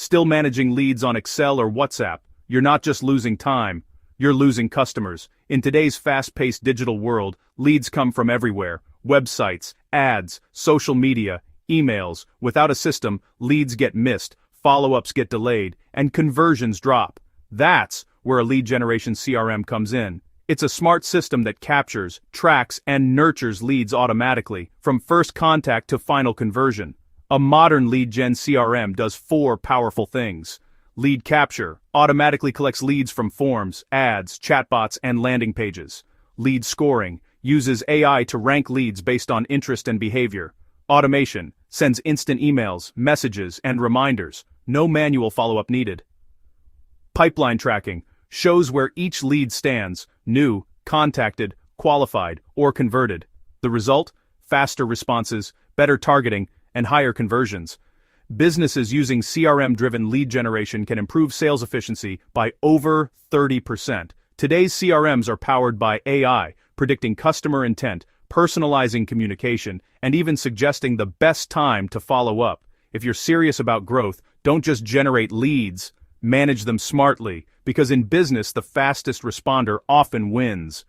Still managing leads on Excel or WhatsApp, you're not just losing time, you're losing customers. In today's fast-paced digital world, leads come from everywhere: websites, ads, social media, emails. Without a system, leads get missed, follow-ups get delayed, and conversions drop. That's where a lead generation CRM comes in. It's a smart system that captures, tracks, and nurtures leads automatically, from first contact to final conversion. A modern lead gen CRM does 4 powerful things. Lead capture automatically collects leads from forms, ads, chatbots, and landing pages. Lead scoring uses AI to rank leads based on interest and behavior. Automation sends instant emails, messages, and reminders. No manual follow-up needed. Pipeline tracking shows where each lead stands: new, contacted, qualified, or converted. The result? Faster responses, better targeting, and higher conversions. Businesses using CRM-driven lead generation can improve sales efficiency by over 30%. Today's CRMs are powered by AI, predicting customer intent, personalizing communication, and even suggesting the best time to follow up. If you're serious about growth, don't just generate leads, manage them smartly, because in business the fastest responder often wins.